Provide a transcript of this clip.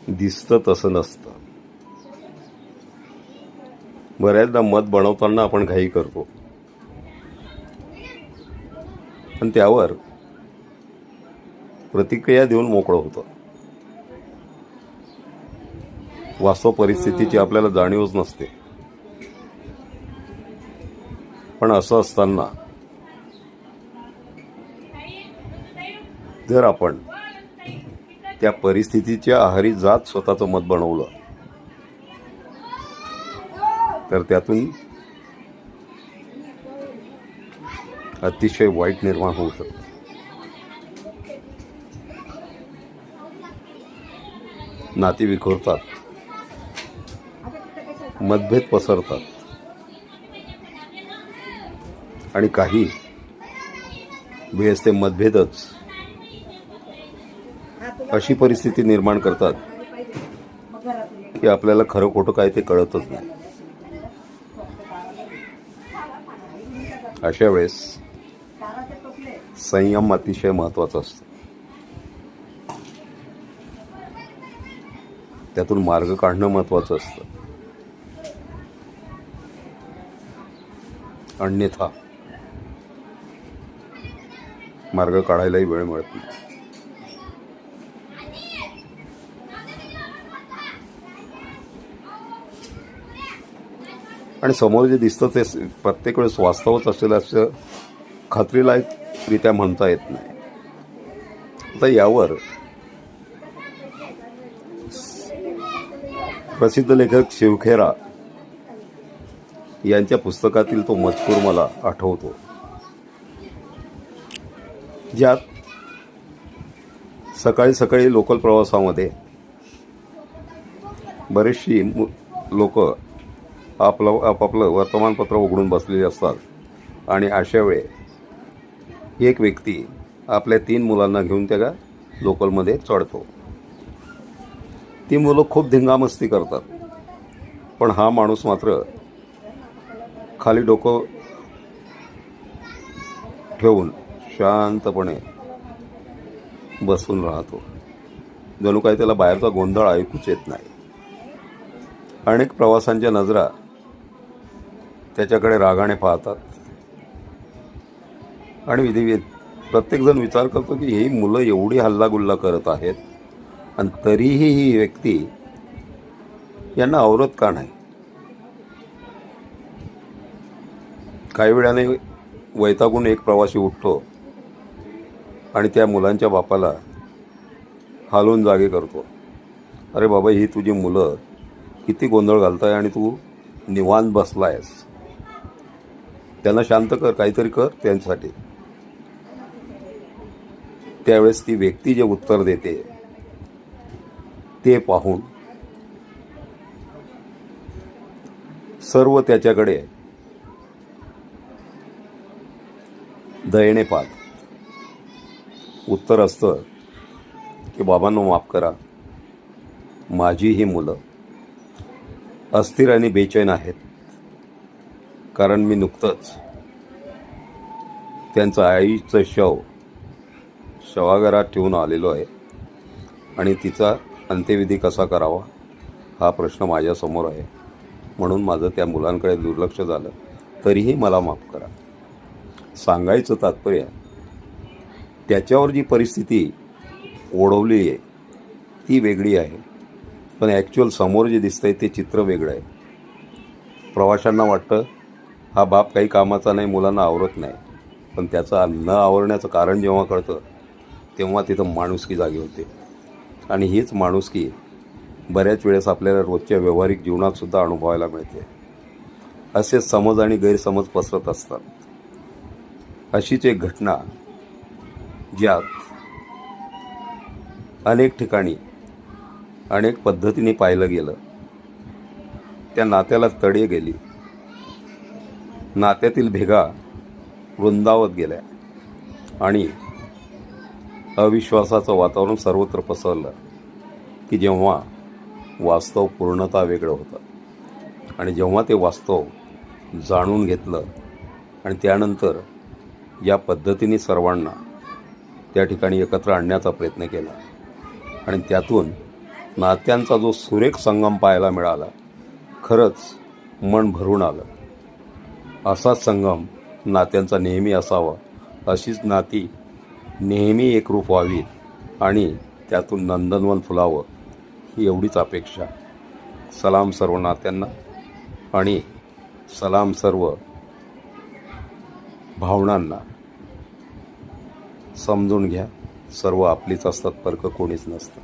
दिसतं तसं नसतं. बऱ्याचदा मत बनवताना आपण घाई करतो, पण त्यावर प्रतिक्रिया देऊन मोकळं होतं. वास्तव परिस्थितीची आपल्याला जाणीवच नसते. पण असं असताना जर आपण त्या परिस्थितीच्या आहारी जात स्वतःचं मत बनवलं तर त्यातून अतिशय वाईट निर्माण होऊ शकतं. नाती विखुरतात, मतभेद पसरतात आणि काही वेळेस ते मतभेदच अशी परिस्थिती निर्माण करतात की आपल्याला खरं खोटं काय ते कळतच नाही. अशा वेळेस संयम अतिशय महत्त्वाचा असतो. त्यातून मार्ग काढणं महत्त्वाचं असतं. अन्यथा मार्ग काढायलाही वेळ मिळत नाही. आणि समोर जे दिसतं ते प्रत्येक वेळेस वास्तवच असेल असं खात्रीलायकरित्या म्हणता येत नाही. आता यावर प्रसिद्ध लेखक शिवखेरा यांच्या पुस्तकातील तो मजकूर मला आठवतो, ज्यात सकाळी सकाळी लोकल प्रवासामध्ये बरेचशी लोक आपापलं वर्तमानपत्र उघडून बसलेली असतात आणि अशा वेळे एक व्यक्ती आपल्या 3 मुलांना घेऊन त्या लोकलमध्ये चढतो. ती मुलं खूप धिंगामस्ती करतात, पण हा माणूस मात्र खाली डोकं ठेवून शांतपणे बसून राहतो. जणू काही त्याला बाहेरचा गोंधळ ऐकूच येत नाही. अनेक प्रवाशांच्या नजरा त्याच्याकडे रागाने पाहतात आणि प्रत्येकजण विचार करतो की ही मुलं एवढी हल्लागुल्ला करत आहेत आणि तरीही ही व्यक्ती यांना आवरत का नाही. काही वेळाने वैतागून एक प्रवासी उठतो आणि त्या मुलांच्या बापाला हालून जागे करतो. अरे बाबा, ही तुझी मुलं किती गोंधळ घालताय आणि तू निवांत बसलायस. त्यांना शांत कर, काहीतरी कर त्यांच्यासाठी. त्यावेळेस ती व्यक्ती जे उत्तर देते ते पाहून सर्व त्याच्याकडे दयेने पाहत. उत्तर असतं की बाबांनो माफ करा, माझी ही मुलं अस्थिर आणि बेचैन आहेत, कारण मी नुकतंच त्यांचं आईचं शवागारात ठेवून आलेलो आहे आणि तिचा अंत्यविधी कसा करावा हा प्रश्न माझ्यासमोर आहे. म्हणून माझं त्या मुलांकडे दुर्लक्ष झालं, तरीही मला माफ करा. सांगायचं तात्पर्य, त्याच्यावर जी परिस्थिती ओढवली आहे ती वेगळी आहे, पण ॲक्च्युअल समोर जे दिसतंय ते चित्र वेगळं आहे. प्रवाशांना वाटतं हा बाप काही कामाचा नाही, मुलांना आवरत नाही, पण त्याचं न आवरण्याचं कारण जेव्हा कळतं तेव्हा तिथं माणुसकी जागी होते. आणि हीच माणुसकी बऱ्याच वेळेस आपल्याला रोजच्या व्यावहारिक जीवनातसुद्धा अनुभवायला मिळते. असे समज आणि गैरसमज पसरत असतात. अशीच एक घटना ज्यात अनेक ठिकाणी अनेक पद्धतीने पाहिलं गेलं. त्या नात्याला तडे गेली, नात्यातील भेगा वृंदावत गेल्या आणि अविश्वासाचं वातावरण सर्वत्र पसरलं की जेव्हा वास्तव पूर्णतः वेगळं होतं. आणि जेव्हा ते वास्तव जाणून घेतलं आणि त्यानंतर या पद्धतीने सर्वांना त्या ठिकाणी एकत्र आणण्याचा प्रयत्न केला आणि त्यातून नात्यांचा जो सुरेख संगम पाहायला मिळाला, खरंच मन भरून आलं. असाच संगम नात्यांचा नेहमी असावा, अशीच नाती नेहमी एकरूप व्हावीत आणि त्यातून नंदनवन फुलावं, ही एवढीच अपेक्षा. सलाम सर्व नात्यांना आणि सलाम सर्व भावनांना. समजून घ्या, सर्व आपलीच असतात, परकं कोणीच नसतं.